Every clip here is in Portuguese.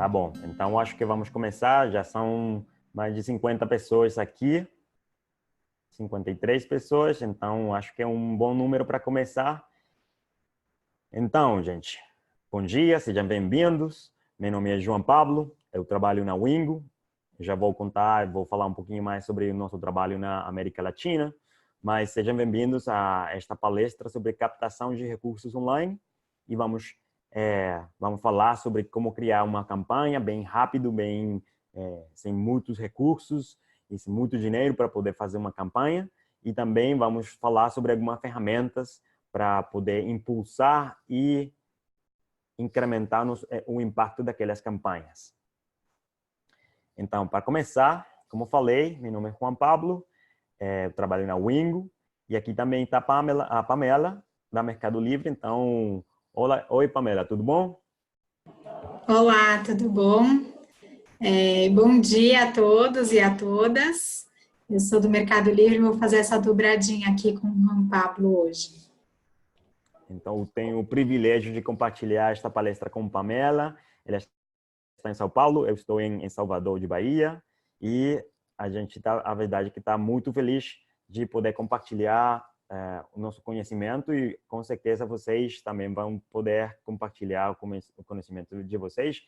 bom, então acho que vamos começar. Já são mais de 50 pessoas aqui, 53 pessoas, então acho que é um bom número para começar. Então, gente, bom dia, sejam bem-vindos. Meu nome é João Pablo, eu trabalho na Wingo. Já vou falar um pouquinho mais sobre o nosso trabalho na América Latina, mas sejam bem-vindos a esta palestra sobre captação de recursos online e vamos falar sobre como criar uma campanha bem rápido, sem muitos recursos e sem muito dinheiro para poder fazer uma campanha. E também vamos falar sobre algumas ferramentas para poder impulsar e incrementar o impacto daquelas campanhas. Então, para começar, como falei, meu nome é Juan Pablo, eu trabalho na Wingo e aqui também está a Pamela, da Mercado Livre. Então, oi Pamela, tudo bom? Olá, tudo bom? Bom dia a todos e a todas. Eu sou do Mercado Livre e vou fazer essa dobradinha aqui com o Juan Pablo hoje. Então, eu tenho o privilégio de compartilhar esta palestra com Pamela. Ela está em São Paulo, eu estou em Salvador de Bahia e a gente está, a verdade, que está muito feliz de poder compartilhar o nosso conhecimento e com certeza vocês também vão poder compartilhar o conhecimento de vocês.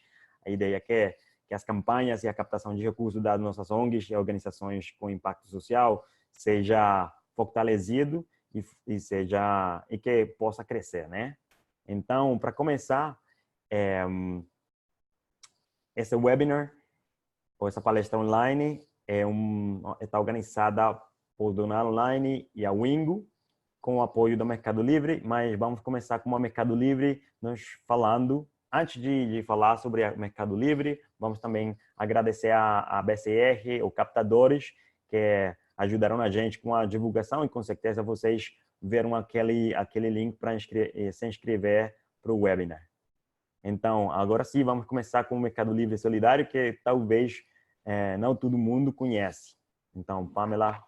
A ideia é que as campanhas e a captação de recursos das nossas ONGs e organizações com impacto social seja fortalecido e que possa crescer, né? Então, para começar, esse webinar ou essa palestra online está organizada por Donar Online e a Wingo, com o apoio do Mercado Livre, mas vamos começar com o Mercado Livre, nós falando, antes de falar sobre o Mercado Livre, vamos também agradecer a BCR, ou Captadores, que ajudaram a gente com a divulgação e com certeza vocês viram aquele link para se inscrever para o webinar. Então, agora sim, vamos começar com o Mercado Livre Solidário, que talvez não todo mundo conhece. Então, Pamela.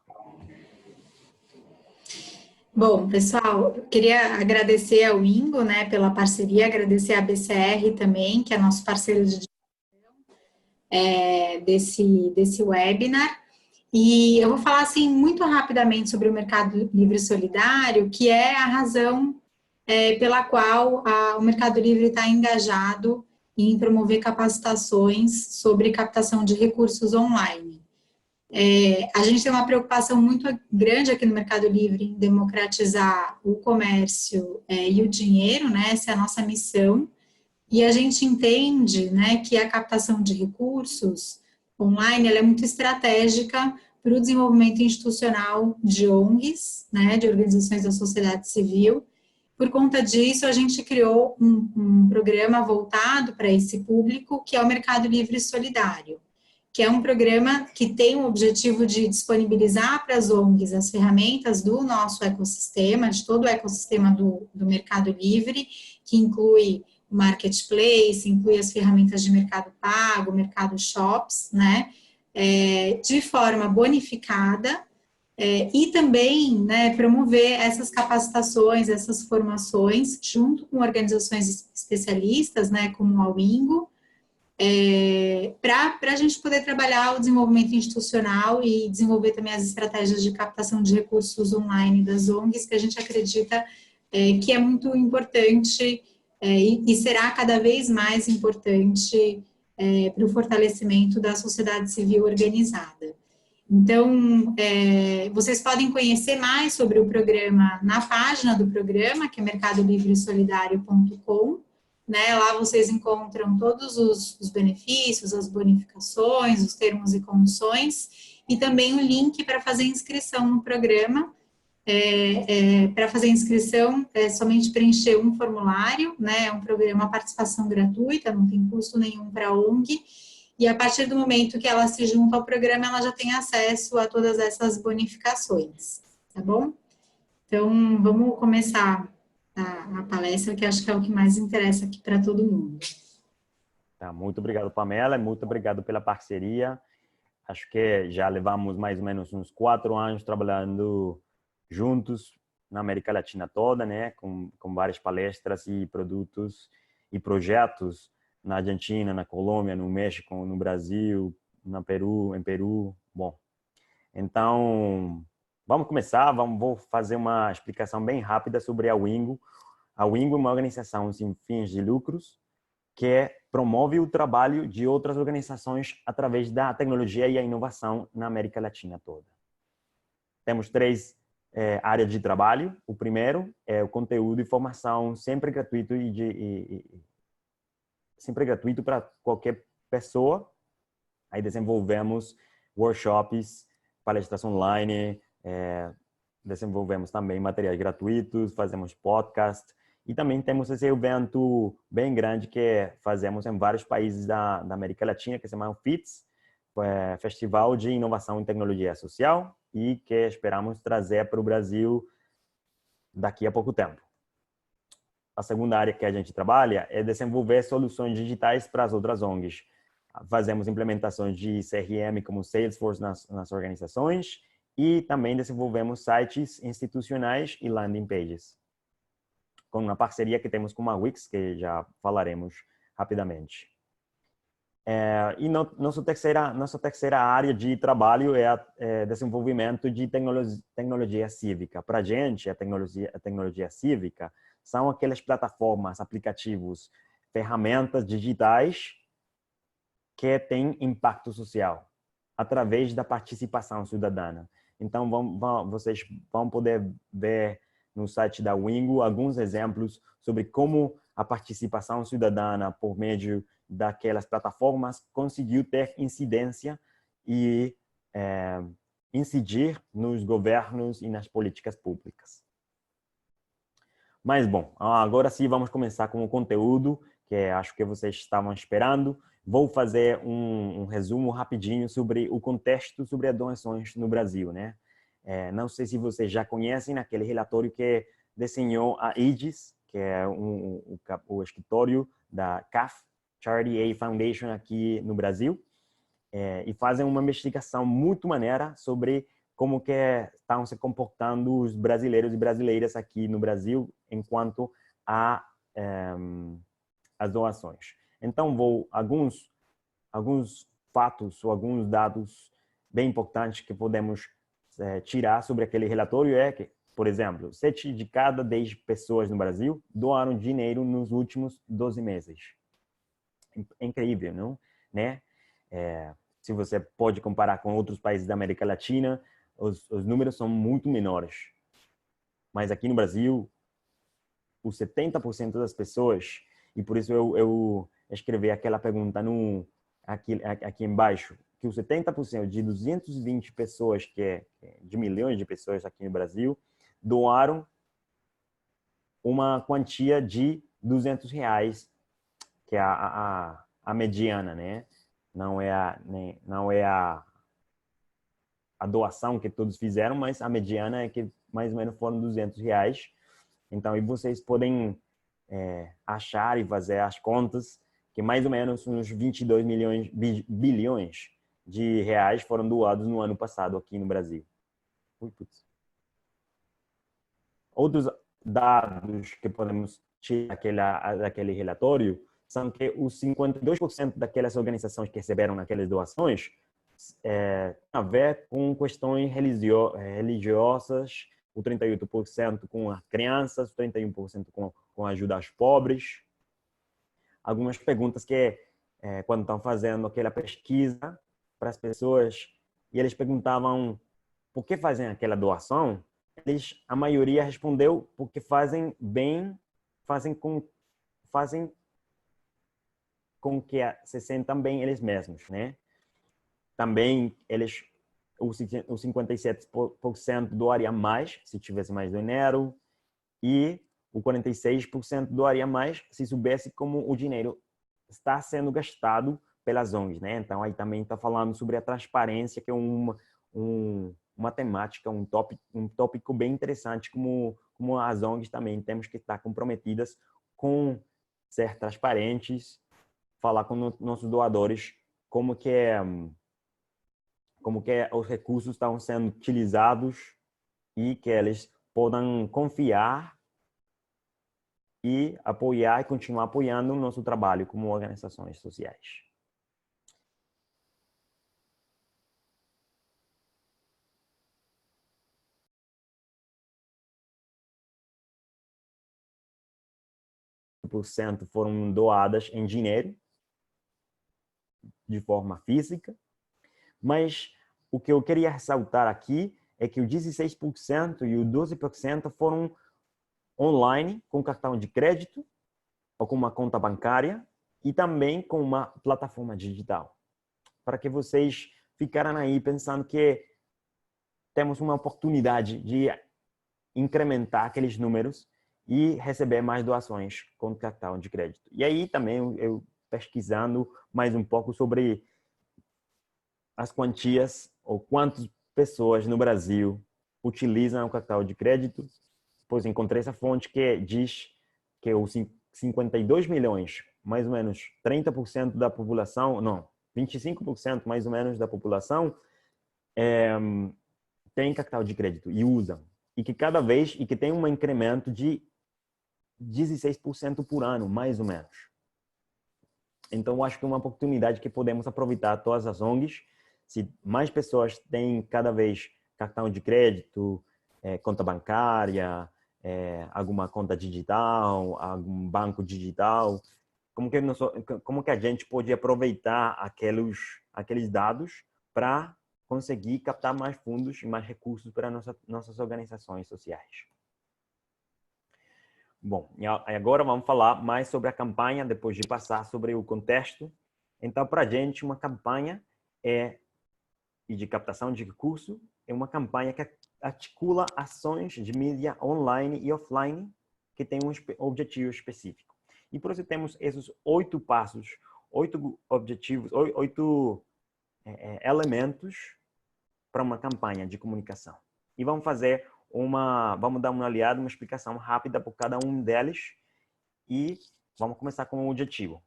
Bom, pessoal, eu queria agradecer ao Wingo, né, pela parceria, agradecer à BCR também, que é nosso parceiro de desse webinar. E eu vou falar assim muito rapidamente sobre o Mercado Livre Solidário, que é a razão pela qual o Mercado Livre está engajado em promover capacitações sobre captação de recursos online. A gente tem uma preocupação muito grande aqui no Mercado Livre em democratizar o comércio e o dinheiro, né? Essa é a nossa missão. E a gente entende, né, que a captação de recursos online ela é muito estratégica para o desenvolvimento institucional de ONGs, né, de organizações da sociedade civil. Por conta disso, a gente criou um programa voltado para esse público, que é o Mercado Livre Solidário, que é um programa que tem o objetivo de disponibilizar para as ONGs as ferramentas do nosso ecossistema, de todo o ecossistema do Mercado Livre, que inclui o Marketplace, inclui as ferramentas de Mercado Pago, Mercado Shops, né, de forma bonificada, e também, né, promover essas capacitações, essas formações, junto com organizações especialistas, né, como a Wingo, para a gente poder trabalhar o desenvolvimento institucional e desenvolver também as estratégias de captação de recursos online das ONGs, que a gente acredita que é muito importante e será cada vez mais importante para o fortalecimento da sociedade civil organizada. Então, vocês podem conhecer mais sobre o programa na página do programa, que é mercadolivresolidario.com, né? Lá vocês encontram todos os benefícios, as bonificações, os termos e condições, e também o link para fazer inscrição no programa. Para fazer inscrição, é somente preencher um formulário, né? É um programa, uma participação gratuita, não tem custo nenhum para a ONG, e a partir do momento que ela se junta ao programa, ela já tem acesso a todas essas bonificações, tá bom? Então, vamos começar a palestra, que acho que é o que mais interessa aqui para todo mundo. Tá, muito obrigado, Pamela, muito obrigado pela parceria. Acho que já levamos mais ou menos uns 4 anos trabalhando juntos na América Latina toda, né, com várias palestras e produtos e projetos na Argentina, na Colômbia, no México, no Brasil, em Peru. Bom, então vamos começar. Vou fazer uma explicação bem rápida sobre a Wingo. A Wingo é uma organização sem fins de lucros que promove o trabalho de outras organizações através da tecnologia e a inovação na América Latina toda. Temos três áreas de trabalho. O primeiro é o conteúdo e formação sempre gratuito sempre gratuito para qualquer pessoa. Aí desenvolvemos workshops, palestras online, desenvolvemos também materiais gratuitos, fazemos podcast e também temos esse evento bem grande que fazemos em vários países da América Latina, que se chama FITS, Festival de Inovação em Tecnologia Social, e que esperamos trazer para o Brasil daqui a pouco tempo. A segunda área que a gente trabalha é desenvolver soluções digitais para as outras ONGs. Fazemos implementações de CRM como Salesforce nas organizações e também desenvolvemos sites institucionais e landing pages, com uma parceria que temos com a Wix, que já falaremos rapidamente. E nossa terceira área de trabalho é desenvolvimento de tecnologia cívica. Para a gente, a tecnologia cívica são aquelas plataformas, aplicativos, ferramentas digitais que têm impacto social através da participação cidadã. Então, vocês vão poder ver no site da Wingo alguns exemplos sobre como a participação cidadã por meio daquelas plataformas conseguiu ter incidência e incidir nos governos e nas políticas públicas. Mas, bom, agora sim vamos começar com o conteúdo que acho que vocês estavam esperando. Vou fazer um resumo rapidinho sobre o contexto sobre as doações no Brasil, né? Não sei se vocês já conhecem aquele relatório que desenhou a IDES, que é o escritório da CAF, Charity Aid Foundation, aqui no Brasil, e fazem uma investigação muito maneira sobre como que estão se comportando os brasileiros e brasileiras aqui no Brasil enquanto a as doações. Então, alguns fatos ou alguns dados bem importantes que podemos tirar sobre aquele relatório é que, por exemplo, 7 de cada 10 pessoas no Brasil doaram dinheiro nos últimos 12 meses. Incrível, não? Né? Se você pode comparar com outros países da América Latina, os números são muito menores. Mas aqui no Brasil, os 70% das pessoas, e por isso eu escrevi aquela pergunta aqui embaixo, que os 70% de 220 pessoas, de milhões de pessoas aqui no Brasil, doaram uma quantia de R$ 200, que é a mediana, né? Não é a doação que todos fizeram, mas a mediana é que mais ou menos foram R$ 200. Então, e vocês podem achar e fazer as contas que mais ou menos uns 22 bilhões de reais foram doados no ano passado aqui no Brasil. Outros dados que podemos tirar daquele relatório são que os 52% daquelas organizações que receberam aquelas doações tem a ver com questões religiosas, o 38% com as crianças, o 31% com ajuda aos pobres. Algumas perguntas que, quando estão fazendo aquela pesquisa para as pessoas, e eles perguntavam por que fazem aquela doação, a maioria respondeu porque fazem bem, fazem com que se sentam bem eles mesmos, né? Também os 57% doaria mais se tivesse mais dinheiro e o 46% doaria mais se soubesse como o dinheiro está sendo gastado pelas ONGs, né? Então aí também está falando sobre a transparência, que é uma temática, um tópico bem interessante, como as ONGs também temos que estar comprometidas com ser transparentes, falar com nossos doadores como que os recursos estão sendo utilizados e que eles possam confiar e apoiar e continuar apoiando o nosso trabalho como organizações sociais. % foram doadas em dinheiro, de forma física, mas o que eu queria ressaltar aqui é que o 16% e o 12% foram online, com cartão de crédito ou com uma conta bancária e também com uma plataforma digital. Para que vocês ficaram aí pensando que temos uma oportunidade de incrementar aqueles números e receber mais doações com cartão de crédito. E aí também eu pesquisando mais um pouco sobre as quantias ou quantas pessoas no Brasil utilizam o cartão de crédito, pois encontrei essa fonte que diz que os 52 milhões, mais ou menos 30% da população, não, 25% mais ou menos da população tem cartão de crédito e usam. E que cada vez, e que tem um incremento de 16% por ano, mais ou menos. Então, acho que é uma oportunidade que podemos aproveitar todas as ONGs. Se mais pessoas têm cada vez cartão de crédito, conta bancária, alguma conta digital, algum banco digital, como que a gente pode aproveitar aqueles dados para conseguir captar mais fundos e mais recursos para nossas organizações sociais. Bom, e agora vamos falar mais sobre a campanha, depois de passar sobre o contexto. Então, para a gente, uma campanha e de captação de recurso é uma campanha que articula ações de mídia online e offline que tem um objetivo específico. E por isso temos esses 8 passos, 8 objetivos, 8 elementos para uma campanha de comunicação. E vamos dar uma olhada, uma explicação rápida por cada um deles e vamos começar com o objetivo.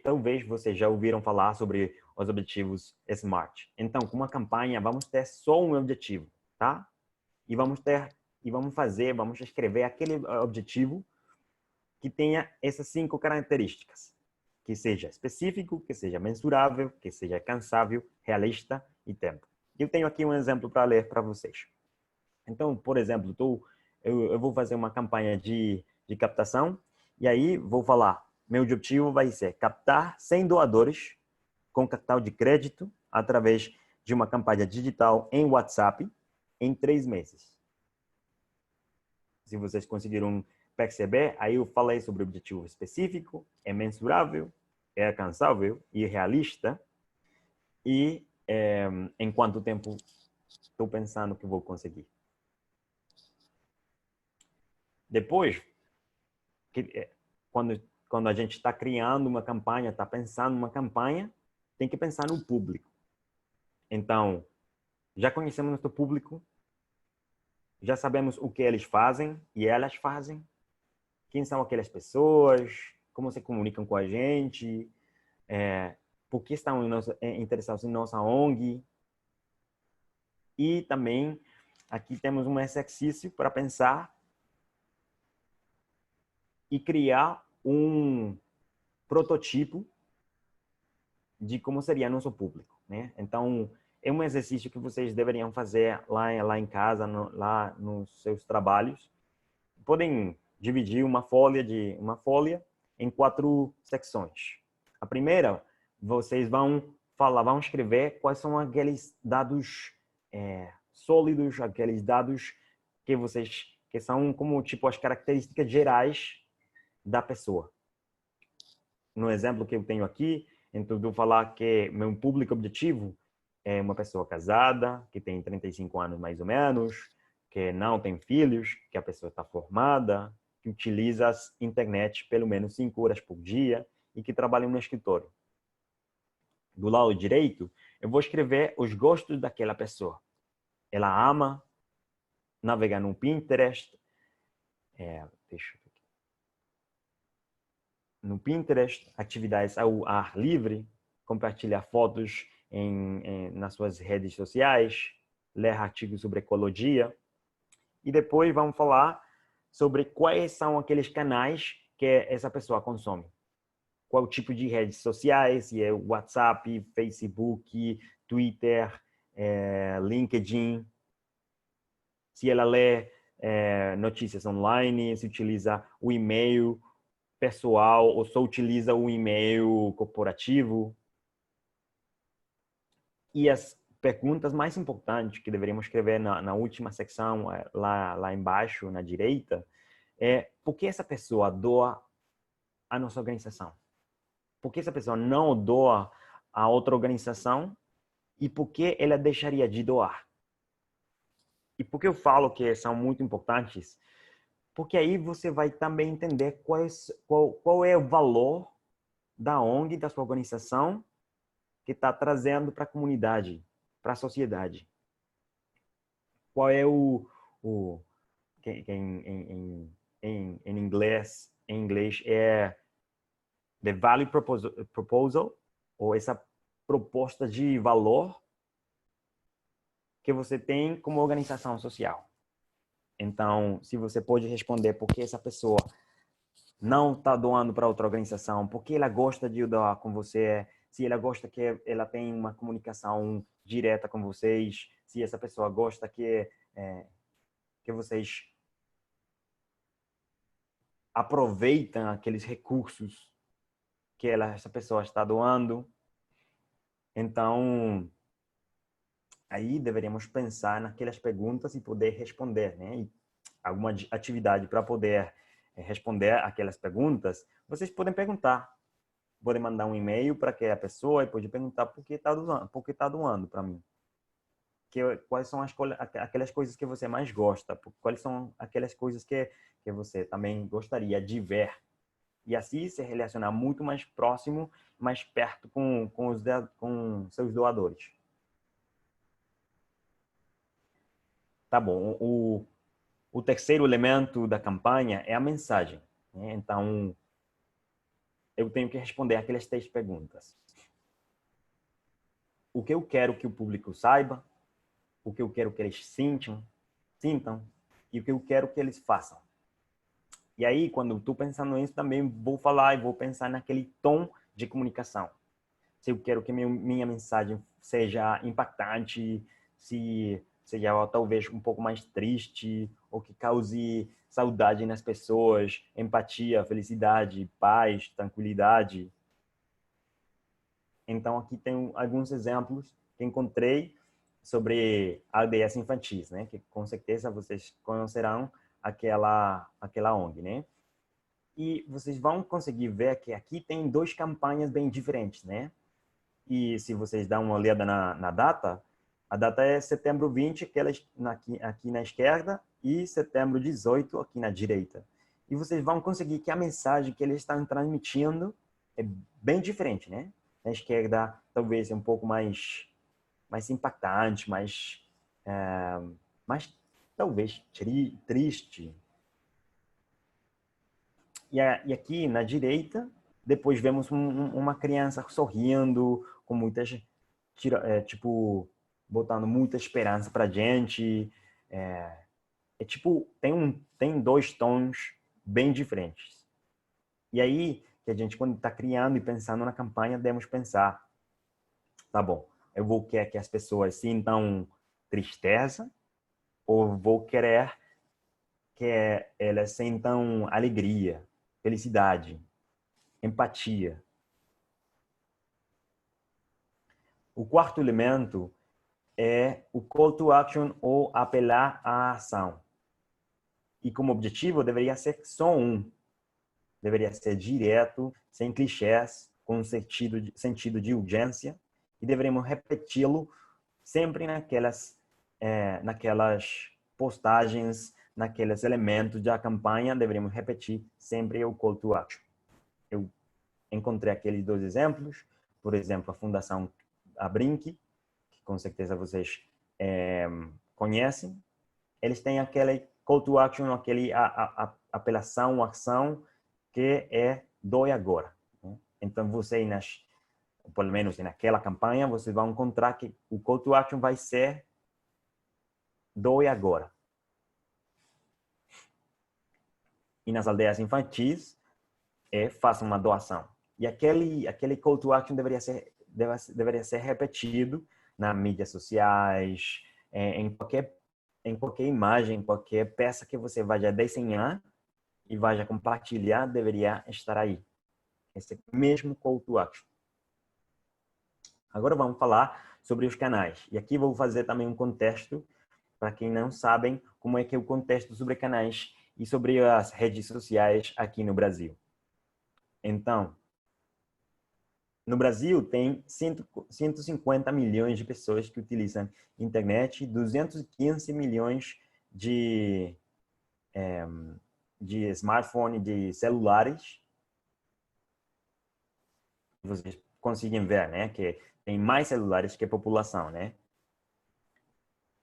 Talvez vocês já ouviram falar sobre os objetivos SMART. Então, com uma campanha, vamos ter só um objetivo, tá? E vamos escrever aquele objetivo que tenha essas 5 características. Que seja específico, que seja mensurável, que seja alcançável, realista e tempo. Eu tenho aqui um exemplo para ler para vocês. Então, por exemplo, eu vou fazer uma campanha de captação e aí vou falar, meu objetivo vai ser captar 100 doadores com cartão de crédito através de uma campanha digital em WhatsApp em 3 meses. Se vocês conseguiram perceber, aí eu falei sobre o objetivo específico, é mensurável, é alcançável e realista e em quanto tempo estou pensando que vou conseguir. Depois, quando a gente está criando uma campanha, está pensando numa campanha, tem que pensar no público. Então, já conhecemos nosso público, já sabemos o que eles fazem e elas fazem, quem são aquelas pessoas, como se comunicam com a gente, por que estão interessados em nossa ONG. E também, aqui temos um exercício para pensar e criar um prototipo de como seria nosso público, né? Então, é um exercício que vocês deveriam fazer lá em casa, lá nos seus trabalhos. Podem dividir uma folha em 4 secções. A primeira, vocês vão escrever quais são aqueles dados sólidos, aqueles dados que são como tipo as características gerais da pessoa. No exemplo que eu tenho aqui, então eu vou falar que meu público objetivo é uma pessoa casada, que tem 35 anos mais ou menos, que não tem filhos, que a pessoa está formada, que utiliza a internet pelo menos 5 horas por dia e que trabalha no escritório. Do lado direito, eu vou escrever os gostos daquela pessoa. Ela ama navegar no Pinterest, atividades ao ar livre, compartilhar fotos nas suas redes sociais, ler artigos sobre ecologia. E depois vamos falar sobre quais são aqueles canais que essa pessoa consome. Qual tipo de redes sociais, se é WhatsApp, Facebook, Twitter, LinkedIn, se ela lê notícias online, se utiliza o e-mail pessoal ou só utiliza o e-mail corporativo. E as perguntas mais importantes que deveríamos escrever na última secção, lá embaixo, na direita, é por que essa pessoa doa a nossa organização? Por que essa pessoa não doa a outra organização? E por que ela deixaria de doar? E por que eu falo que são muito importantes? Porque aí você vai também entender qual é o valor da ONG, da sua organização, que está trazendo para a comunidade, para a sociedade. Qual é que em inglês é the value proposal, ou essa proposta de valor que você tem como organização social. Então, se você pode responder por que essa pessoa não está doando para outra organização, por que ela gosta de doar com você, se ela gosta que ela tem uma comunicação direta com vocês, se essa pessoa gosta que vocês aproveitam aqueles recursos que essa pessoa está doando. Então, aí deveríamos pensar naquelas perguntas e poder responder, né? E alguma atividade para poder responder aquelas perguntas, vocês podem perguntar. Podem mandar um e-mail para que a pessoa e pode perguntar por que está doando para mim. Quais são aquelas coisas que você mais gosta, quais são aquelas coisas que você também gostaria de ver. E assim se relacionar muito mais próximo, mais perto com seus doadores. Tá bom, o terceiro elemento da campanha é a mensagem, né? Então, eu tenho que responder aquelas 3 perguntas. O que eu quero que o público saiba, o que eu quero que eles sintam e o que eu quero que eles façam. E aí, quando eu estou pensando nisso, também vou falar e vou pensar naquele tom de comunicação. Se eu quero que minha mensagem seja impactante, se seja talvez um pouco mais triste, ou que cause saudade nas pessoas, empatia, felicidade, paz, tranquilidade. Então, aqui tem alguns exemplos que encontrei sobre aldeias infantis, né? Que com certeza vocês conhecerão aquela ONG, né? E vocês vão conseguir ver que aqui tem 2 campanhas bem diferentes, né? E se vocês dão uma olhada na data, a data é setembro 20, aqui na esquerda, e setembro 18, aqui na direita. E vocês vão conseguir que a mensagem que eles estão transmitindo é bem diferente, né? Na esquerda, talvez é um pouco mais impactante, mais talvez triste. E aqui na direita, depois vemos uma criança sorrindo, com muitas, tipo, botando muita esperança pra gente. Tipo, tem 2 tons bem diferentes. E aí, que a gente, quando está criando e pensando na campanha, devemos pensar, tá bom, eu vou querer que as pessoas sintam tristeza ou vou querer que elas sintam alegria, felicidade, empatia. O quarto elemento é o call to action ou apelar à ação. E como objetivo deveria ser só um. Deveria ser direto, sem clichês, com sentido de urgência, e deveríamos repeti-lo sempre naquelas postagens, naqueles elementos da campanha, deveríamos repetir sempre o call to action. Eu encontrei aqueles 2 exemplos, por exemplo, a Fundação Abrinq, que com certeza vocês conhecem. Eles têm aquele call to action, aquele apelação, ação, que é doe agora. Então, vocês, pelo menos naquela campanha, vocês vão encontrar que o call to action vai ser doe agora. e nas aldeias infantis faça uma doação. E aquele call to action deveria ser repetido nas mídias sociais, em qualquer imagem, qualquer peça que você vá desenhar e vá compartilhar, deveria estar aí. Esse mesmo call to action. Agora vamos falar sobre os canais. E aqui vou fazer também um contexto, para quem não sabem, como é que é o contexto sobre canais e sobre as redes sociais aqui no Brasil. Então, no Brasil tem 150 milhões de pessoas que utilizam internet, 215 milhões de smartphone, de celulares. Vocês conseguem ver, né, que tem mais celulares que a população, né?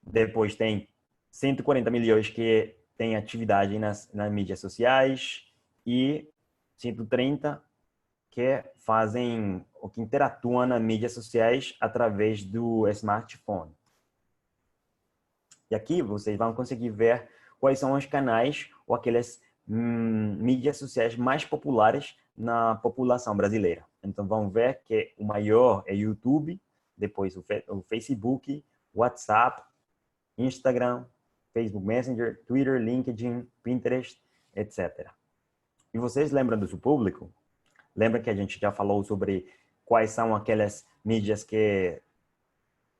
Depois tem 140 milhões que têm atividade nas mídias sociais e 130 que fazem ou que interatuam nas mídias sociais através do smartphone. E aqui vocês vão conseguir ver quais são os canais ou aquelas mídias sociais mais populares na população brasileira. Então vão ver que o maior é YouTube, depois o Facebook, WhatsApp, Instagram, Facebook Messenger, Twitter, LinkedIn, Pinterest, etc. E vocês lembram do seu público? Lembra que a gente já falou sobre quais são aquelas mídias que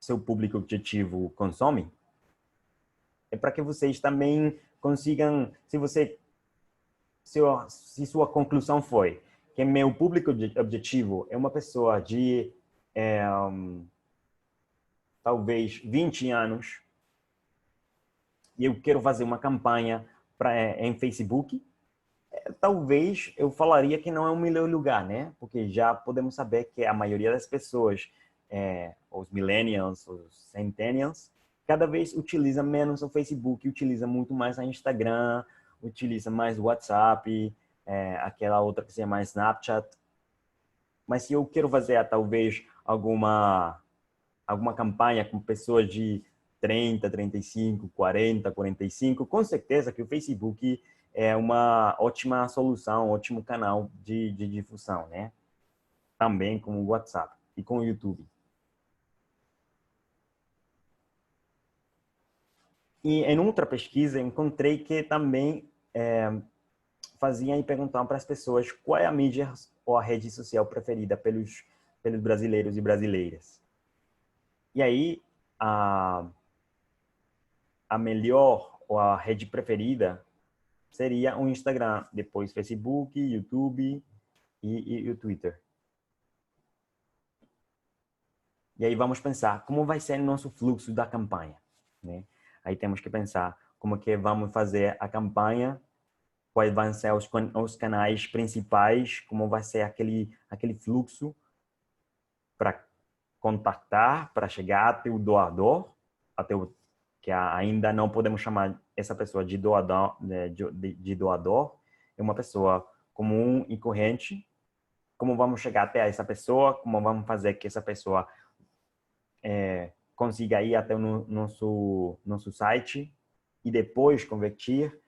seu público objetivo consome? É para que vocês também consigam, se sua conclusão foi que meu público objetivo é uma pessoa de talvez 20 anos e eu quero fazer uma campanha em Facebook, talvez eu falaria que não é o melhor lugar, né? Porque já podemos saber que a maioria das pessoas, os millennials, os centennials, cada vez utiliza menos o Facebook, utiliza muito mais a Instagram, utiliza mais o WhatsApp, aquela outra que se chama Snapchat. Mas se eu quero fazer talvez alguma campanha com pessoas de 30, 35, 40, 45, com certeza que o Facebook é uma ótima solução, um ótimo canal de difusão, né? Também com o WhatsApp e com o YouTube. E em outra pesquisa encontrei que também faziam e perguntavam para as pessoas qual é a mídia ou a rede social preferida pelos brasileiros e brasileiras. E aí, a melhor ou a rede preferida seria o Instagram, depois Facebook, YouTube e o Twitter. E aí vamos pensar como vai ser o nosso fluxo da campanha, né? Aí temos que pensar como que vamos fazer a campanha, quais vão ser os canais principais, como vai ser aquele fluxo para contactar, para chegar até o doador, que ainda não podemos chamar essa pessoa de doador, é uma pessoa comum e corrente. Como vamos chegar até essa pessoa, como vamos fazer que essa pessoa consiga ir até o nosso site e depois convertir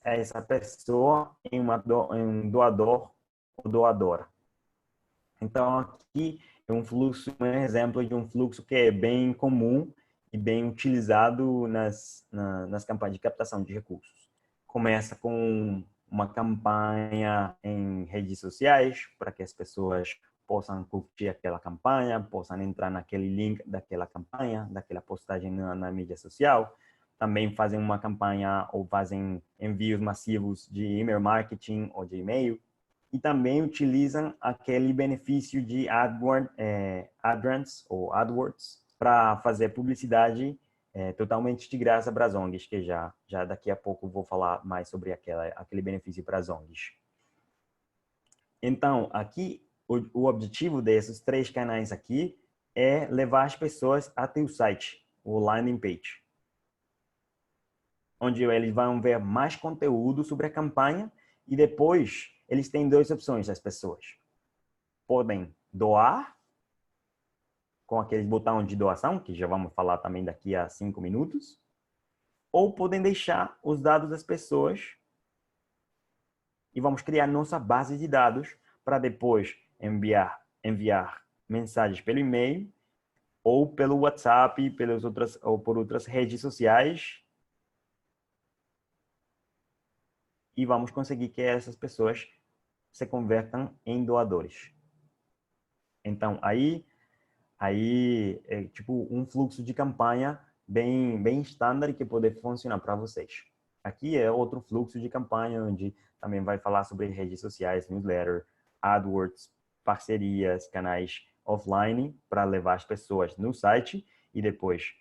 essa pessoa em um doador ou doadora. Então, aqui é um exemplo de um fluxo que é bem comum e bem utilizado nas campanhas de captação de recursos. Começa com uma campanha em redes sociais para que as pessoas possam curtir aquela campanha, possam entrar naquele link daquela campanha, daquela postagem na mídia social. Também fazem uma campanha ou fazem envios massivos de email marketing ou de e-mail. E também utilizam aquele benefício de AdWords para fazer publicidade totalmente de graça para as ONGs, que já daqui a pouco vou falar mais sobre aquele benefício para as ONGs. Então, aqui, o objetivo desses 3 canais aqui é levar as pessoas até o site, o landing page, onde eles vão ver mais conteúdo sobre a campanha e depois eles têm 2 opções, as pessoas. Podem doar com aquele botão de doação, que já vamos falar também daqui a 5 minutos, ou podem deixar os dados das pessoas e vamos criar nossa base de dados para depois enviar mensagens pelo e-mail ou pelo WhatsApp, ou por outras redes sociais, e vamos conseguir que essas pessoas se convertam em doadores. Então, aí é tipo um fluxo de campanha bem estándar que pode funcionar para vocês. Aqui é outro fluxo de campanha, onde também vai falar sobre redes sociais, newsletter, AdWords, parcerias, canais offline para levar as pessoas no site e depois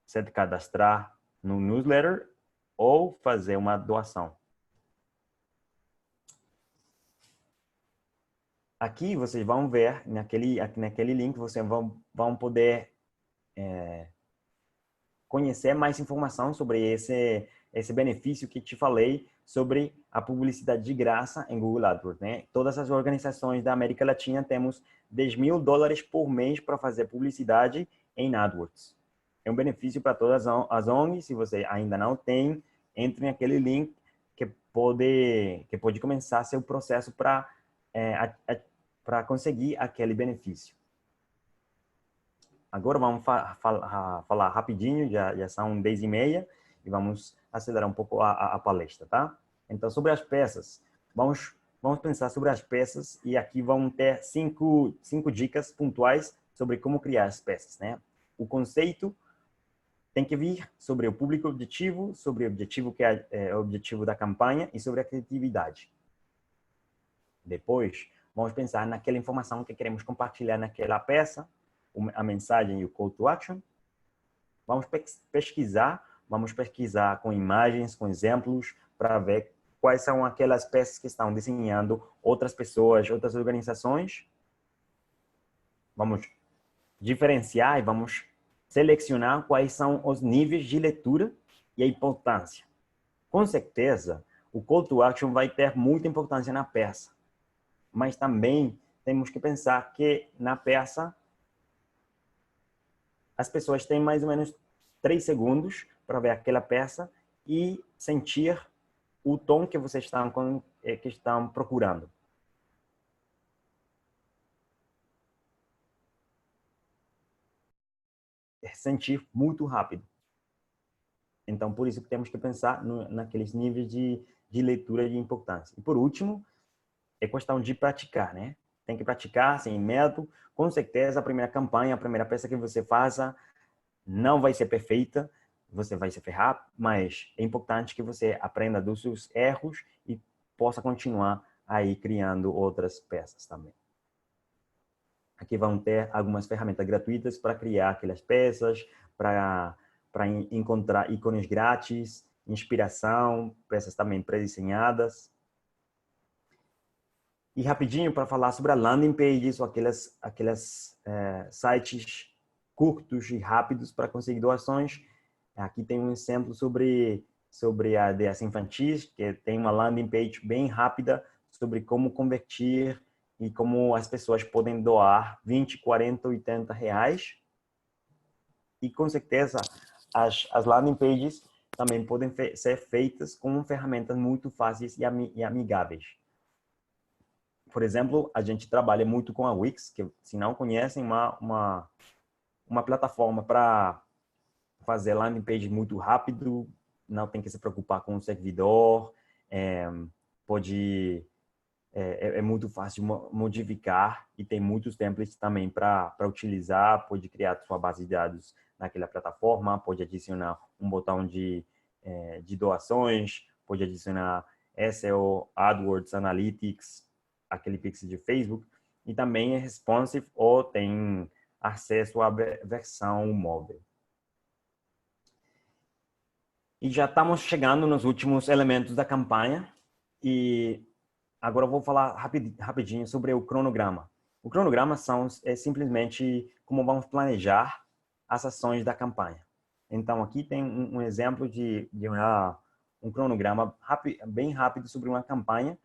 se cadastrar no newsletter ou fazer uma doação. Aqui vocês vão ver, naquele link, vocês vão poder conhecer mais informação sobre esse benefício que te falei sobre a publicidade de graça em Google AdWords, né? Todas as organizações da América Latina temos $10.000 por mês para fazer publicidade em AdWords. É um benefício para todas as ONGs. Se você ainda não tem, entre naquele link que pode começar seu processo para conseguir aquele benefício. Agora vamos falar rapidinho, já são 10h30 e vamos acelerar um pouco a palestra, tá? Então, sobre as peças, vamos pensar sobre as peças e aqui vão ter cinco dicas pontuais sobre como criar as peças, né? O conceito tem que vir sobre o público objetivo, sobre o objetivo que é o objetivo da campanha e sobre a criatividade. Depois, vamos pensar naquela informação que queremos compartilhar naquela peça, a mensagem e o call to action. Vamos pesquisar com imagens, com exemplos, para ver quais são aquelas peças que estão desenhando outras pessoas, outras organizações. Vamos diferenciar e vamos selecionar quais são os níveis de leitura e a importância. Com certeza, o call to action vai ter muita importância na peça, mas também temos que pensar que na peça as pessoas têm mais ou menos 3 segundos para ver aquela peça e sentir o tom que vocês estão procurando. É sentir muito rápido. Então, por isso que temos que pensar naqueles níveis de leitura de importância. E por último, é questão de praticar, né? Tem que praticar sem medo. Com certeza, a primeira campanha, a primeira peça que você faça, não vai ser perfeita, você vai se ferrar, mas é importante que você aprenda dos seus erros e possa continuar aí criando outras peças também. Aqui vão ter algumas ferramentas gratuitas para criar aquelas peças, para encontrar ícones grátis, inspiração, peças também pré-desenhadas. E rapidinho para falar sobre a landing pages, ou aquelas sites curtos e rápidos para conseguir doações. Aqui tem um exemplo sobre a DEAS Infantis, que tem uma landing page bem rápida sobre como converter e como as pessoas podem doar 20, 40, 80 reais. E com certeza as landing pages também podem ser feitas com ferramentas muito fáceis e amigáveis. Por exemplo, a gente trabalha muito com a Wix, que se não conhecem, uma plataforma para fazer landing page muito rápido, não tem que se preocupar com o servidor, é muito fácil modificar e tem muitos templates também para utilizar, pode criar sua base de dados naquela plataforma, pode adicionar um botão de doações, pode adicionar SEO, AdWords, Analytics, aquele pixel de Facebook, e também é responsive ou tem acesso à versão móvel. E já estamos chegando nos últimos elementos da campanha e agora eu vou falar rapidinho sobre o cronograma. O cronograma é simplesmente como vamos planejar as ações da campanha. Então aqui tem um exemplo de um cronograma bem rápido sobre uma campanha,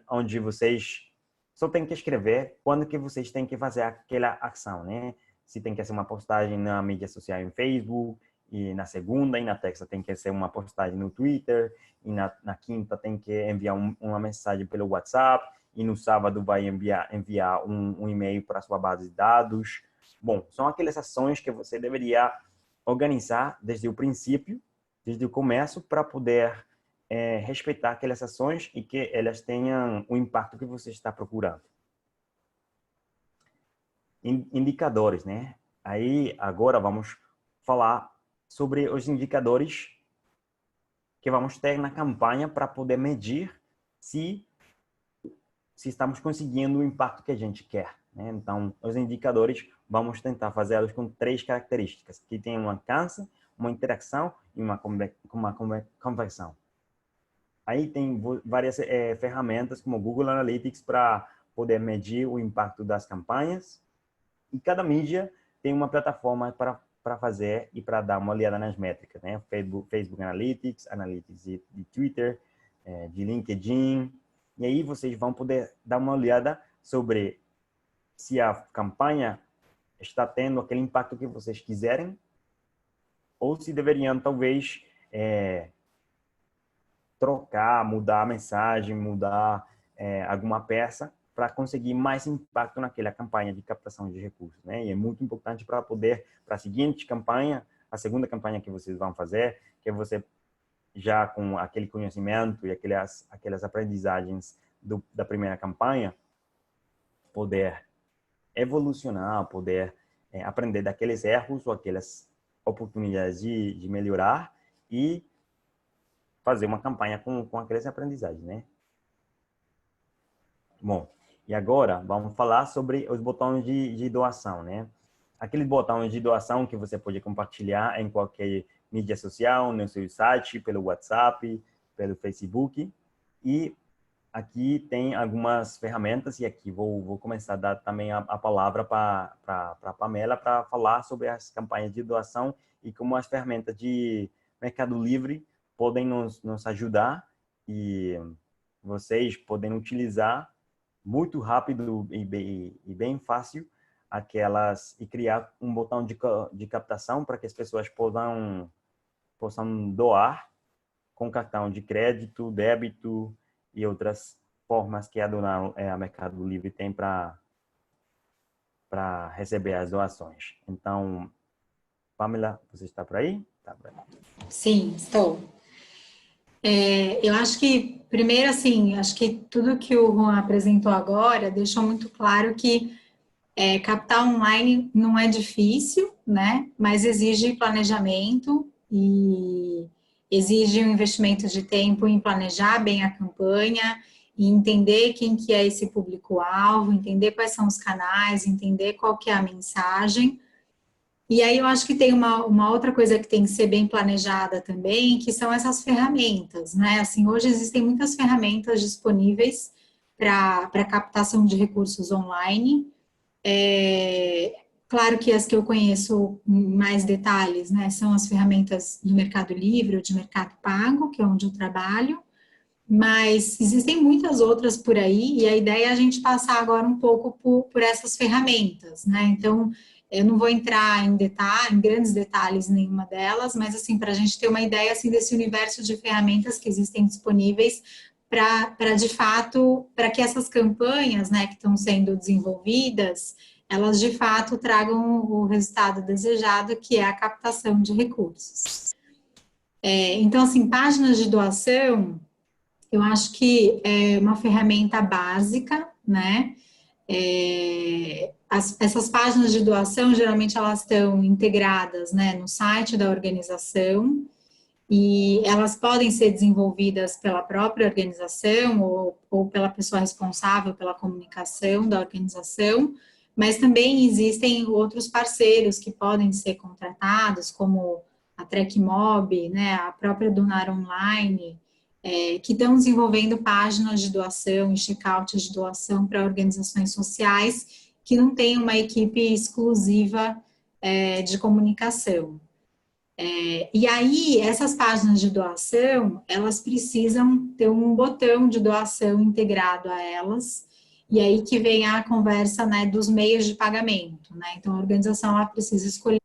onde vocês só têm que escrever quando que vocês têm que fazer aquela ação, né? Se tem que fazer uma postagem na mídia social em Facebook, e na segunda e na terça tem que ser uma postagem no Twitter, e na quinta tem que enviar uma mensagem pelo WhatsApp, e no sábado vai enviar um e-mail para a sua base de dados. Bom, são aquelas ações que você deveria organizar desde o princípio, desde o começo, para poder respeitar aquelas ações e que elas tenham o impacto que você está procurando. Indicadores, né? Aí, agora vamos falar sobre os indicadores que vamos ter na campanha para poder medir se estamos conseguindo o impacto que a gente quer, né? Então, os indicadores, vamos tentar fazê-los com 3 características, que tem um alcance, uma interação e uma conversão. Aí tem várias ferramentas como Google Analytics para poder medir o impacto das campanhas. E cada mídia tem uma plataforma para fazer e para dar uma olhada nas métricas, né? Facebook Analytics, Analytics de Twitter, de LinkedIn. E aí vocês vão poder dar uma olhada sobre se a campanha está tendo aquele impacto que vocês quiserem ou se deveriam, talvez, trocar, mudar a mensagem, mudar alguma peça para conseguir mais impacto naquela campanha de captação de recursos, né? E é muito importante para poder, para a seguinte campanha, a segunda campanha que vocês vão fazer, que você já com aquele conhecimento e aquelas aprendizagens da primeira campanha, poder evolucionar, poder aprender daqueles erros ou aquelas oportunidades de melhorar e fazer uma campanha com aquelas aprendizagens, né? Bom, e agora vamos falar sobre os botões de doação, né? Aqueles botões de doação que você pode compartilhar em qualquer mídia social, no seu site, pelo WhatsApp, pelo Facebook. E aqui tem algumas ferramentas, e aqui vou começar a dar também a palavra para a Pamela para falar sobre as campanhas de doação e como as ferramentas de Mercado Livre podem nos ajudar e vocês podem utilizar muito rápido e bem fácil e criar um botão de captação para que as pessoas possam doar com cartão de crédito, débito e outras formas que a Mercado Livre tem para receber as doações. Então, Pamela, você está por aí? Tá por aí. Sim, estou. Eu acho que, primeiro, assim, acho que tudo que o Juan apresentou agora deixou muito claro que captar online não é difícil, né? Mas exige planejamento e exige um investimento de tempo em planejar bem a campanha e entender quem que é esse público-alvo, entender quais são os canais, entender qual que é a mensagem. E aí eu acho que tem uma outra coisa que tem que ser bem planejada também, que são essas ferramentas, né? Assim, hoje existem muitas ferramentas disponíveis para captação de recursos online. Claro que as que eu conheço mais detalhes, né, são as ferramentas do Mercado Livre ou de Mercado Pago, que é onde eu trabalho, mas existem muitas outras por aí, e a ideia é a gente passar agora um pouco por essas ferramentas, né? Então, eu não vou entrar em grandes detalhes em nenhuma delas, mas assim, para a gente ter uma ideia assim, desse universo de ferramentas que existem disponíveis para de fato, para que essas campanhas, né, que estão sendo desenvolvidas, elas de fato tragam o resultado desejado, que é a captação de recursos. Então, assim, páginas de doação, eu acho que é uma ferramenta básica, né? Essas páginas de doação, geralmente elas estão integradas, né, no site da organização, e elas podem ser desenvolvidas pela própria organização ou pela pessoa responsável pela comunicação da organização, mas também existem outros parceiros que podem ser contratados, como a TrackMob, né, a própria Donar Online, que estão desenvolvendo páginas de doação e checkouts de doação para organizações sociais que não têm uma equipe exclusiva de comunicação. E aí, essas páginas de doação, elas precisam ter um botão de doação integrado a elas, e aí que vem a conversa, né, dos meios de pagamento, né? Então, a organização ela precisa escolher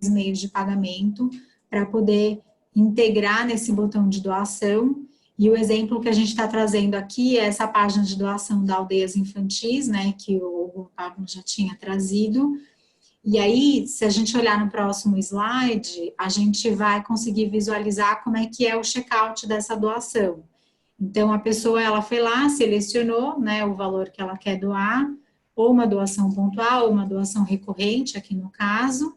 meios de pagamento para poder integrar nesse botão de doação. E o exemplo que a gente está trazendo aqui é essa página de doação da Aldeias Infantis, né, que o Pablo já tinha trazido. E aí, se a gente olhar no próximo slide, a gente vai conseguir visualizar como é que é o check-out dessa doação. Então, a pessoa, ela foi lá, selecionou, né, o valor que ela quer doar, ou uma doação pontual, ou uma doação recorrente, aqui no caso,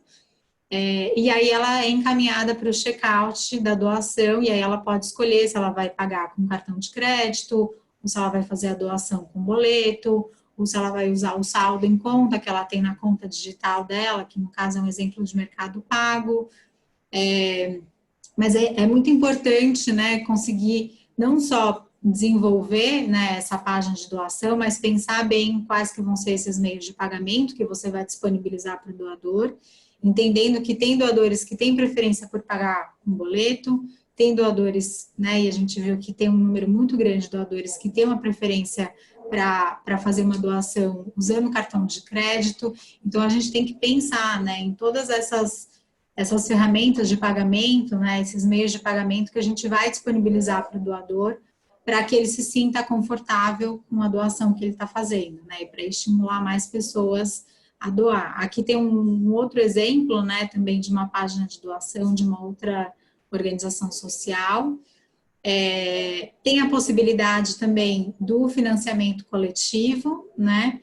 e aí ela é encaminhada para o check-out da doação, e aí ela pode escolher se ela vai pagar com cartão de crédito, ou se ela vai fazer a doação com boleto, ou se ela vai usar o saldo em conta que ela tem na conta digital dela, que no caso é um exemplo de Mercado Pago. Mas é muito importante, né, conseguir não só desenvolver, né, essa página de doação, mas pensar bem quais que vão ser esses meios de pagamento que você vai disponibilizar para o doador, entendendo que tem doadores que têm preferência por pagar com boleto, tem doadores, né, e a gente viu que tem um número muito grande de doadores que tem uma preferência para fazer uma doação usando cartão de crédito. Então, a gente tem que pensar, né, em todas essas ferramentas de pagamento, né, esses meios de pagamento que a gente vai disponibilizar para o doador, para que ele se sinta confortável com a doação que ele está fazendo, né, e para estimular mais pessoas a doar. Aqui tem um outro exemplo, né, também de uma página de doação de uma outra organização social. Tem a possibilidade também do financiamento coletivo, né,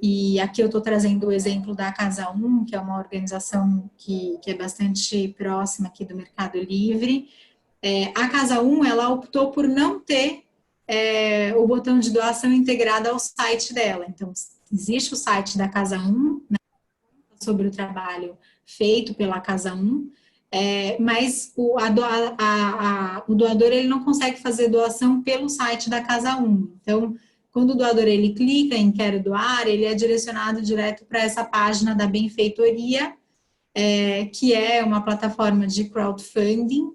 e aqui eu estou trazendo o exemplo da Casa 1, que é uma organização que é bastante próxima aqui do Mercado Livre. A Casa 1, ela optou por não ter o botão de doação integrado ao site dela. Então, existe o site da Casa 1, né, sobre o trabalho feito pela Casa 1, mas o doador ele não consegue fazer doação pelo site da Casa 1. Então, quando o doador ele clica em quero doar, ele é direcionado direto para essa página da Benfeitoria, que é uma plataforma de crowdfunding,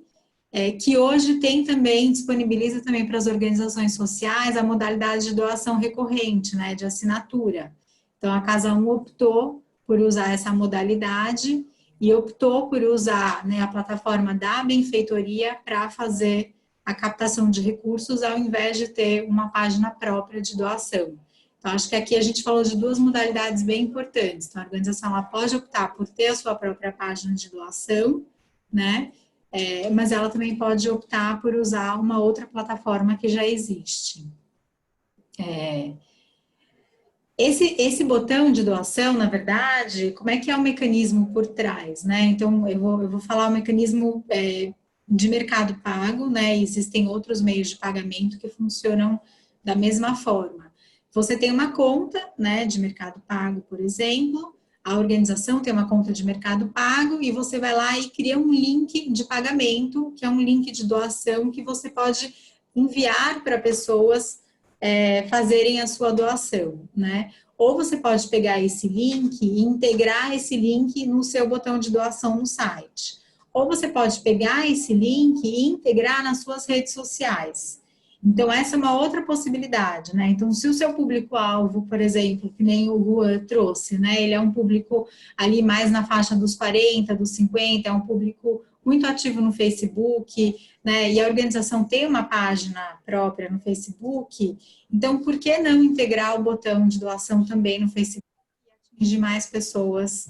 que hoje tem também, disponibiliza também para as organizações sociais a modalidade de doação recorrente, né, de assinatura. Então, a Casa 1 optou por usar essa modalidade e optou por usar, né, a plataforma da Benfeitoria para fazer a captação de recursos, ao invés de ter uma página própria de doação. Então, acho que aqui a gente falou de duas modalidades bem importantes. Então, a organização ela pode optar por ter a sua própria página de doação, né? Mas ela também pode optar por usar uma outra plataforma que já existe. Esse botão de doação, na verdade, como é que é o mecanismo por trás, né? Então, eu vou falar o mecanismo de Mercado Pago, né? Existem outros meios de pagamento que funcionam da mesma forma. Você tem uma conta, né, de Mercado Pago, por exemplo, a organização tem uma conta de Mercado Pago e você vai lá e cria um link de pagamento, que é um link de doação que você pode enviar para pessoas fazerem a sua doação, né? Ou você pode pegar esse link e integrar esse link no seu botão de doação no site. Ou você pode pegar esse link e integrar nas suas redes sociais. Então, essa é uma outra possibilidade, né? Então, se o seu público-alvo, por exemplo, que nem o Juan trouxe, né? Ele é um público ali mais na faixa dos 40, dos 50, é um público muito ativo no Facebook, né? E a organização tem uma página própria no Facebook, então, por que não integrar o botão de doação também no Facebook e atingir mais pessoas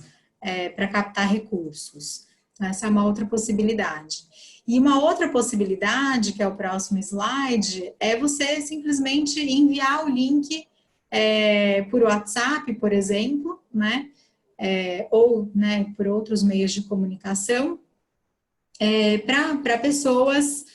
para captar recursos? Então, essa é uma outra possibilidade. E uma outra possibilidade, que é o próximo slide, é você simplesmente enviar o link por WhatsApp, por exemplo, né? Ou, né, por outros meios de comunicação, para pessoas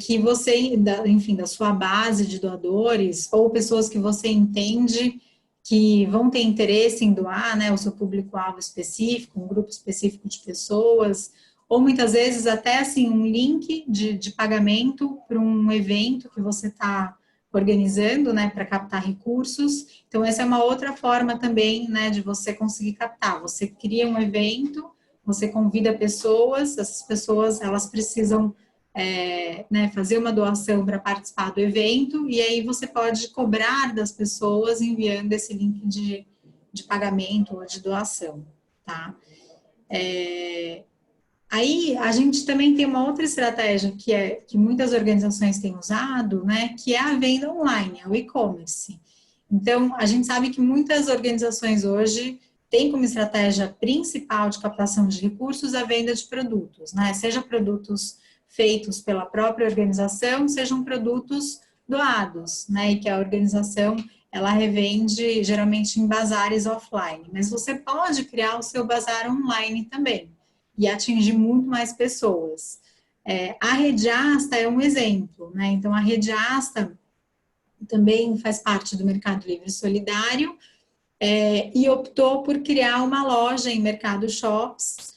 que você, enfim, da sua base de doadores, ou pessoas que você entende que vão ter interesse em doar, né, o seu público-alvo específico, um grupo específico de pessoas, ou muitas vezes até assim um link de pagamento para um evento que você está organizando, né, para captar recursos. Então, essa é uma outra forma também, né, de você conseguir captar. Você cria um evento, você convida pessoas, essas pessoas, elas precisam né, fazer uma doação para participar do evento, e aí você pode cobrar das pessoas enviando esse link de pagamento ou de doação, tá? Aí a gente também tem uma outra estratégia que muitas organizações têm usado, né, que é a venda online, é o e-commerce. Então, a gente sabe que muitas organizações hoje têm como estratégia principal de captação de recursos a venda de produtos, né? Seja produtos feitos pela própria organização, sejam produtos doados, né? E que a organização ela revende geralmente em bazares offline, mas você pode criar o seu bazar online também e atingir muito mais pessoas. A Rede Asta é um exemplo, né? Então, a Rede Asta também faz parte do Mercado Livre Solidário, e optou por criar uma loja em Mercado Shops,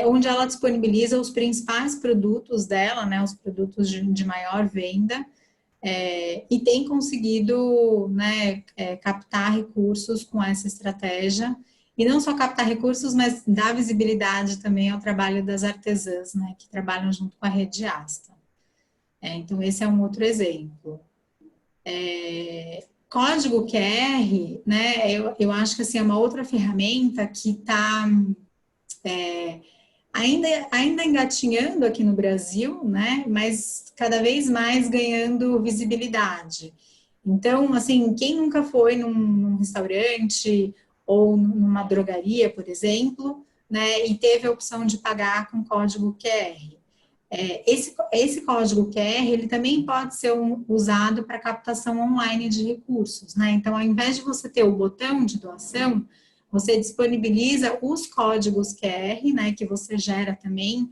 onde ela disponibiliza os principais produtos dela, né, os produtos de maior venda, e tem conseguido, né, captar recursos com essa estratégia, e não só captar recursos, mas dar visibilidade também ao trabalho das artesãs, né, que trabalham junto com a Rede Asta. Então, esse é um outro exemplo. Código QR, né, eu acho que assim, é uma outra ferramenta que está ainda engatinhando aqui no Brasil, né, mas cada vez mais ganhando visibilidade. Então, assim, quem nunca foi num restaurante ou numa drogaria, por exemplo, né, e teve a opção de pagar com código QR? Esse código QR, ele também pode ser usado para captação online de recursos, né? Então, ao invés de você ter o botão de doação, você disponibiliza os códigos QR, né, que você gera também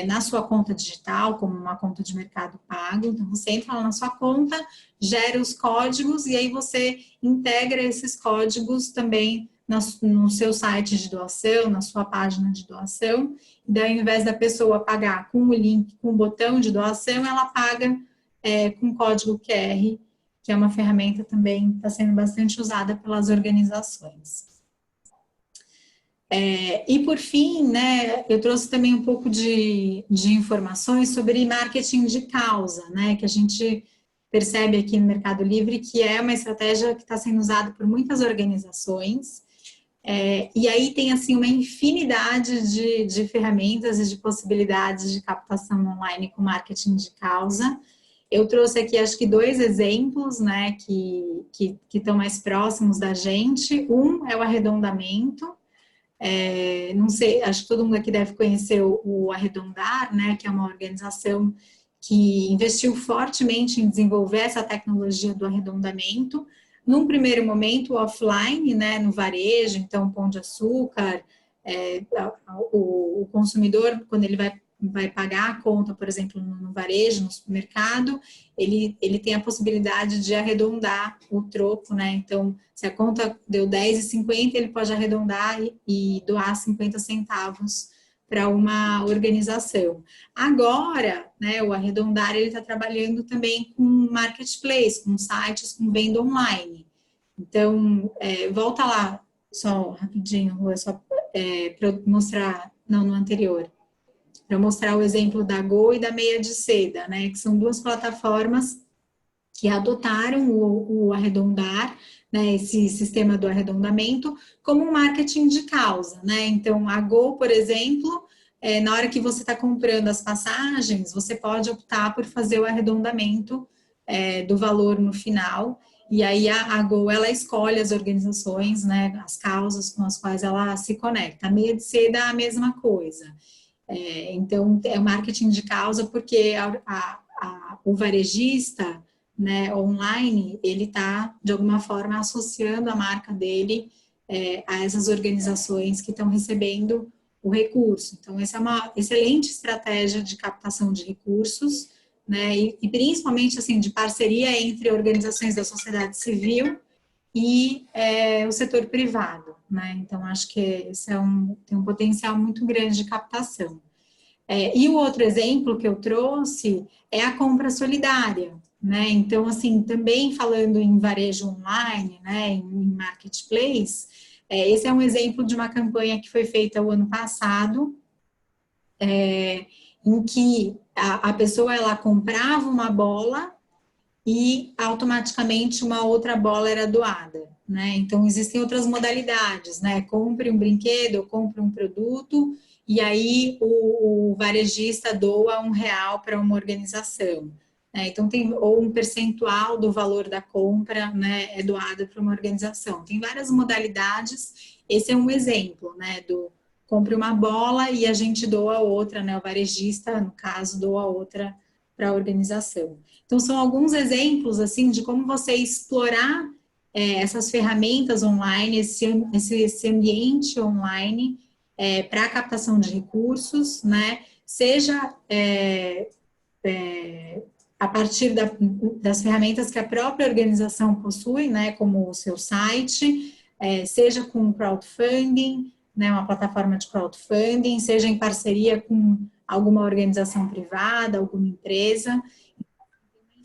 na sua conta digital, como uma conta de Mercado Pago. Então, você entra lá na sua conta, gera os códigos e aí você integra esses códigos também no seu site de doação, na sua página de doação. E daí, ao invés da pessoa pagar com o link, com o botão de doação, ela paga com código QR, que é uma ferramenta também que está sendo bastante usada pelas organizações. E por fim, né, eu trouxe também um pouco de informações sobre marketing de causa, né, que a gente percebe aqui no Mercado Livre que é uma estratégia que está sendo usada por muitas organizações. E aí tem assim uma infinidade de ferramentas e de possibilidades de captação online com marketing de causa. Eu trouxe aqui acho que 2 exemplos, né, que estão mais próximos da gente. Um é o arredondamento. Não sei, acho que todo mundo aqui deve conhecer o Arredondar, né, que é uma organização que investiu fortemente em desenvolver essa tecnologia do arredondamento, num primeiro momento offline, né, no varejo, então Pão de Açúcar, o consumidor, quando ele vai pagar a conta, por exemplo, no varejo, no supermercado, ele tem a possibilidade de arredondar o troco, né? Então, se a conta deu R$10,50, ele pode arredondar e doar 50 centavos para uma organização. Agora, né, o Arredondar, ele está trabalhando também com marketplace, com sites, com venda online. Então, volta lá, só rapidinho, Rua, só para mostrar, não, no anterior, para mostrar o exemplo da Go e da Meia de Seda, né, que são 2 plataformas que adotaram o Arredondar, né, esse sistema do arredondamento, como um marketing de causa, né? Então, a Go, por exemplo, na hora que você está comprando as passagens, você pode optar por fazer o arredondamento do valor no final, e aí a Go, ela escolhe as organizações, né, as causas com as quais ela se conecta. A Meia de Seda é a mesma coisa. Então, é marketing de causa porque o varejista, né, online, ele está, de alguma forma, associando a marca dele a essas organizações que estão recebendo o recurso. Então, essa é uma excelente estratégia de captação de recursos, né, e principalmente, assim, de parceria entre organizações da sociedade civil e o setor privado, né, então, acho que esse tem um potencial muito grande de captação. E o outro exemplo que eu trouxe é a compra solidária, né? Então, assim, também falando em varejo online, né, em marketplace, esse é um exemplo de uma campanha que foi feita o ano passado, em que a pessoa ela comprava uma bola e automaticamente uma outra bola era doada, né? Então existem outras modalidades, né? Compre um brinquedo, ou compre um produto e aí o varejista doa R$ 1 para uma organização. Né? Então tem ou um percentual do valor da compra, né, é doado para uma organização. Tem várias modalidades. Esse é um exemplo, né, do compre uma bola e a gente doa outra, né? O varejista, no caso, doa outra para a organização. Então, são alguns exemplos, assim, de como você explorar essas ferramentas online, esse ambiente online para a captação de recursos, né? Seja a partir das ferramentas que a própria organização possui, né? Como o seu site, seja com crowdfunding, né? Uma plataforma de crowdfunding, seja em parceria com alguma organização privada, alguma empresa,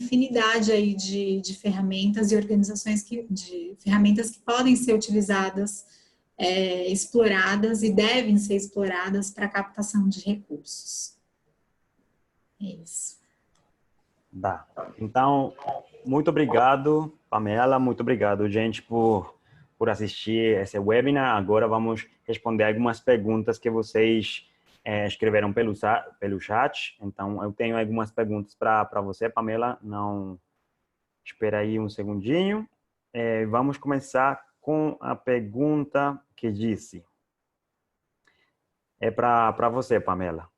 infinidade aí de ferramentas e organizações de ferramentas que podem ser utilizadas, exploradas e devem ser exploradas para captação de recursos. É isso. Tá. Então, muito obrigado, Pamela, muito obrigado, gente, por assistir esse webinar. Agora vamos responder algumas perguntas que vocês escreveram pelo chat. Então, eu tenho algumas perguntas para você, Pamela. Não, espera aí um segundinho. Vamos começar com a pergunta que disse. É para você, Pamela.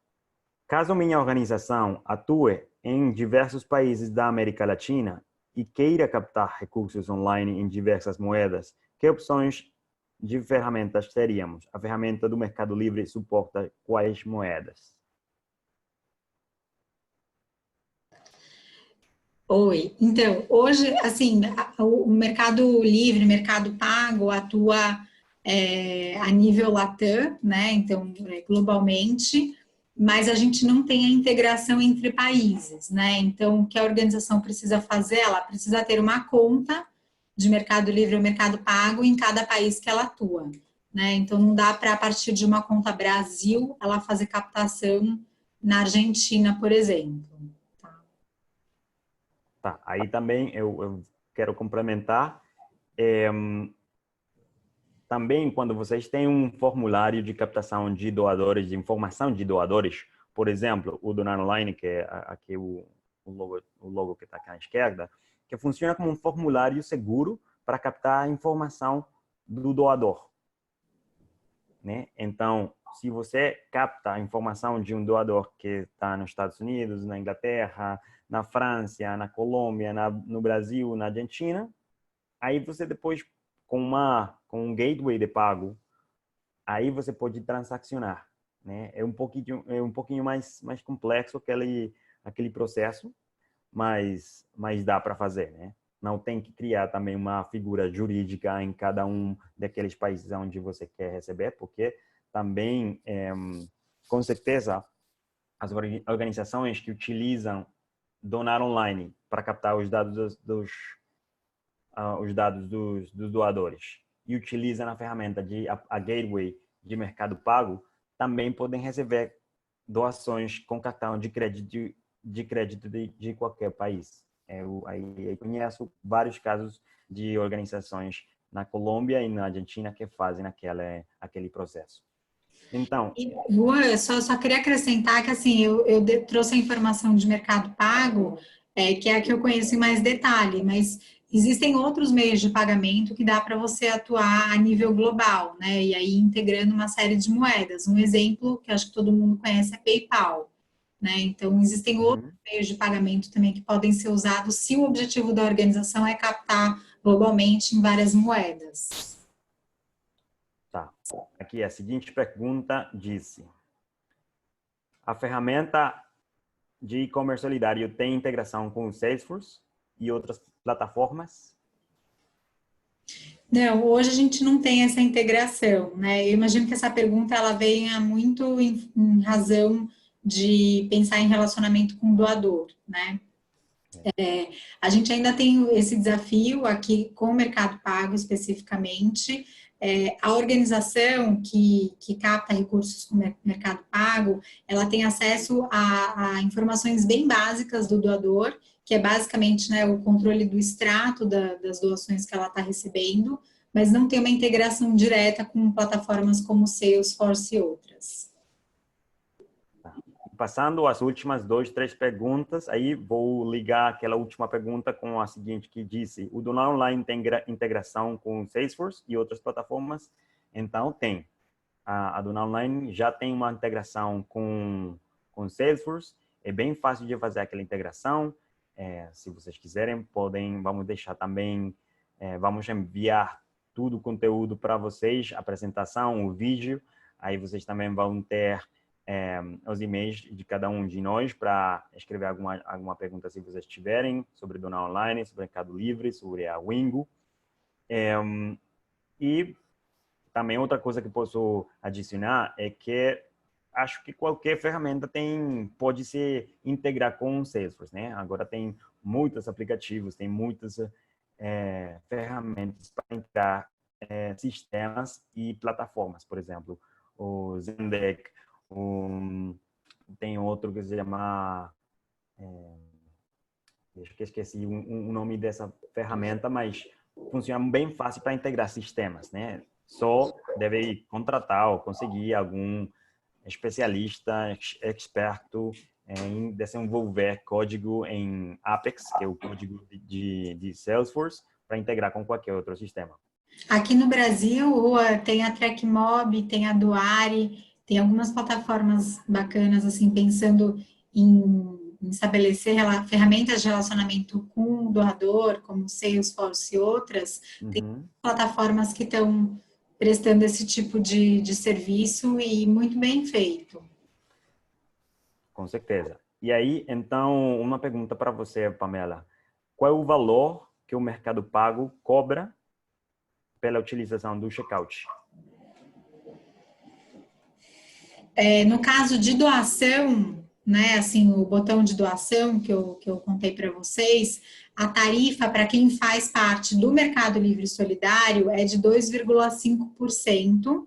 Caso minha organização atue em diversos países da América Latina e queira captar recursos online em diversas moedas, que opções de ferramentas teríamos? A ferramenta do Mercado Livre suporta quais moedas? Oi, então, hoje, assim, o Mercado Livre, Mercado Pago atua a nível Latam, né, então, globalmente, mas a gente não tem a integração entre países, né, então, o que a organização precisa fazer, ela precisa ter uma conta de Mercado Livre ou Mercado Pago em cada país que ela atua, né, então não dá para, a partir de uma conta Brasil, ela fazer captação na Argentina, por exemplo. Tá, aí também eu quero complementar. Também, quando vocês têm um formulário de captação de doadores, de informação de doadores, por exemplo, o Donar Online, que é aqui o logo que está aqui à esquerda, que funciona como um formulário seguro para captar a informação do doador, né? Então, se você capta a informação de um doador que está nos Estados Unidos, na Inglaterra, na França, na Colômbia, no Brasil, na Argentina, aí você depois, com um gateway de pago, aí você pode transacionar, né? É um pouquinho mais complexo aquele processo, mas dá para fazer, né? Não tem que criar também uma figura jurídica em cada um daqueles países onde você quer receber, porque também, com certeza, as organizações que utilizam Donar Online para captar os dados dos doadores e utilizam a ferramenta a gateway de Mercado Pago, também podem receber doações com cartão de crédito de qualquer país. Eu conheço vários casos de organizações na Colômbia e na Argentina que fazem aquele processo. Então, Juan, eu só queria acrescentar que, assim, eu trouxe a informação de Mercado Pago, que é a que eu conheço em mais detalhe, mas existem outros meios de pagamento que dá para você atuar a nível global, né? E aí integrando uma série de moedas. Um exemplo que acho que todo mundo conhece é PayPal, né? Então, existem outros meios de pagamento também que podem ser usados se o objetivo da organização é captar globalmente em várias moedas. tá. Aqui a seguinte pergunta disse: a ferramenta de e-commerce solidário tem integração com o Salesforce e outras plataformas? Não, hoje a gente não tem essa integração, né? Eu imagino que essa pergunta ela venha muito em razão de pensar em relacionamento com o doador, né? A gente ainda tem esse desafio aqui com o Mercado Pago especificamente. A organização que capta recursos com o Mercado Pago, ela tem acesso a informações bem básicas do doador, que é basicamente, né, o controle do extrato das doações que ela está recebendo, mas não tem uma integração direta com plataformas como Salesforce e outras. Passando às últimas 2, 3 perguntas, aí vou ligar aquela última pergunta com a seguinte que disse: o Dona Online tem integração com Salesforce e outras plataformas? Então, tem. A Dona Online já tem uma integração com Salesforce, é bem fácil de fazer aquela integração. Se vocês quiserem, vamos deixar também, vamos enviar tudo o conteúdo para vocês, a apresentação, o vídeo, aí vocês também vão ter os e-mails de cada um de nós para escrever alguma pergunta se vocês tiverem sobre Dona Online, sobre Mercado Livre, sobre a Wingo. E também outra coisa que posso adicionar é que acho que qualquer ferramenta pode se integrar com o Salesforce, né? Agora tem muitos aplicativos, tem muitas ferramentas para integrar sistemas e plataformas, por exemplo, o Zendesk, tem outro que se chama, acho que esqueci o nome dessa ferramenta, mas funciona bem fácil para integrar sistemas, né? Só deve contratar ou conseguir algum especialista, experto em desenvolver código em Apex, que é o código de Salesforce, para integrar com qualquer outro sistema. Aqui no Brasil, Rua, tem a TrackMob, tem a Doari, tem algumas plataformas bacanas, assim, pensando em estabelecer ferramentas de relacionamento com o doador, como Salesforce e outras. Tem plataformas que estão prestando esse tipo de serviço e muito bem feito. Com certeza. E aí, então, uma pergunta para você, Pamela. Qual é o valor que o Mercado Pago cobra pela utilização do checkout? No caso de doação, né, assim, o botão de doação que eu contei para vocês, a tarifa para quem faz parte do Mercado Livre Solidário é de 2,5%.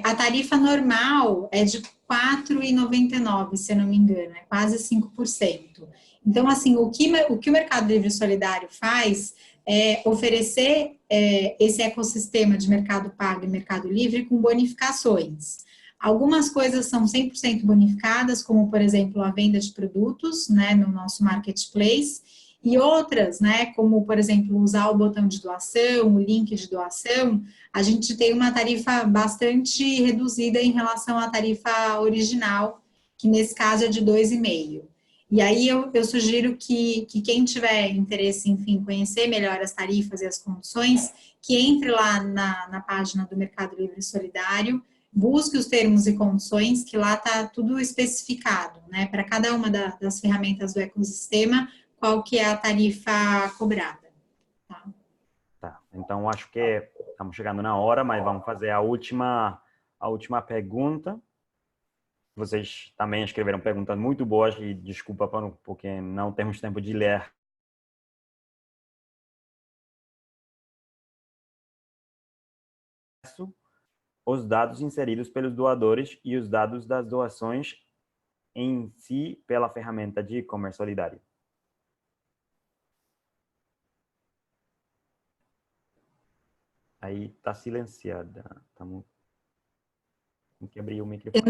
A tarifa normal é de R$ 4,99, se eu não me engano, é quase 5%. Então, assim, o que o Mercado Livre Solidário faz é oferecer esse ecossistema de Mercado Pago e Mercado Livre com bonificações. Algumas coisas são 100% bonificadas, como, por exemplo, a venda de produtos, né, no nosso marketplace, e outras, né, como, por exemplo, usar o botão de doação, o link de doação, a gente tem uma tarifa bastante reduzida em relação à tarifa original, que nesse caso é de 2,5%. E aí eu sugiro que quem tiver interesse, enfim, conhecer melhor as tarifas e as condições, que entre lá na página do Mercado Livre Solidário, busque os termos e condições, que lá está tudo especificado, né, para cada uma das ferramentas do ecossistema, qual que é a tarifa cobrada. Tá. Então, acho que estamos chegando na hora, mas vamos fazer a última pergunta. Vocês também escreveram perguntas muito boas e desculpa porque não temos tempo de ler. Os dados inseridos pelos doadores e os dados das doações em si pela ferramenta de e-commerce solidário. Aí está silenciada. Tem que abrir o microfone. Eu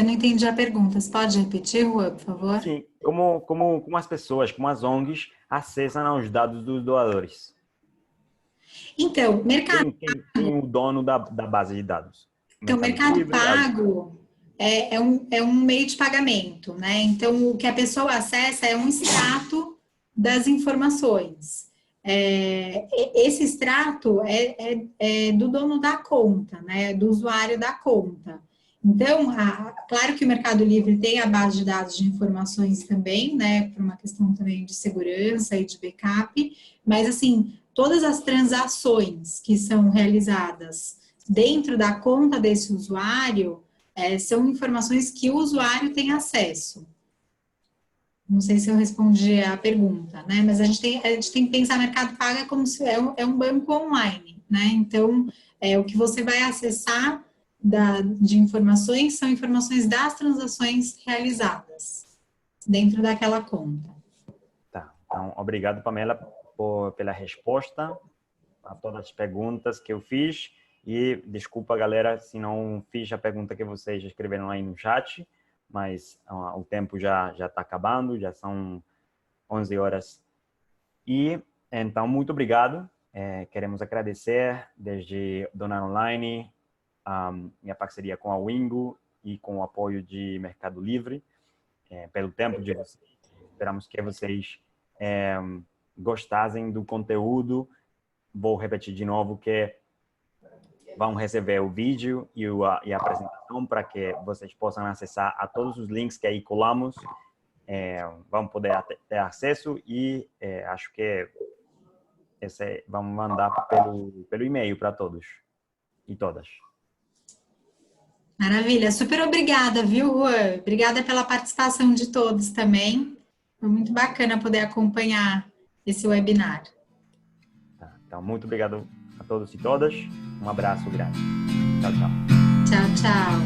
não entendi a pergunta. Você pode repetir, Juan, por favor? Sim. Como as pessoas, como as ONGs acessam aos dados dos doadores? Então, Quem é o dono da base de dados? Então, o Mercado Pago é um meio de pagamento, né? Então, o que a pessoa acessa é um extrato das informações. Esse extrato é do dono da conta, né? Do usuário da conta. Então, claro que o Mercado Livre tem a base de dados de informações também, né? Por uma questão também de segurança e de backup, mas, assim, todas as transações que são realizadas dentro da conta desse usuário, são informações que o usuário tem acesso. Não sei se eu respondi a pergunta, né? Mas a gente tem que pensar Mercado Pago como se é um banco online, né? Então, o que você vai acessar de informações são informações das transações realizadas dentro daquela conta. Então, obrigado, Pamela, pela resposta a todas as perguntas que eu fiz. E desculpa, galera, se não fiz a pergunta que vocês escreveram aí no chat, mas o tempo já está acabando, já são 11 horas. E, então, muito obrigado. Queremos agradecer desde Donar Online, minha parceria com a Wingo e com o apoio de Mercado Livre, pelo tempo de vocês. Esperamos que vocês gostassem do conteúdo. Vou repetir de novo que vão receber o vídeo e a apresentação para que vocês possam acessar a todos os links que aí colamos. Vão poder ter acesso e acho que vamos mandar pelo e-mail para todos e todas. Maravilha, super obrigada, viu, Juan? Obrigada pela participação de todos também. Foi muito bacana poder acompanhar esse webinar. Tá, então, muito obrigado a todos e todas. Um abraço grande. Tchau, tchau. Tchau, tchau.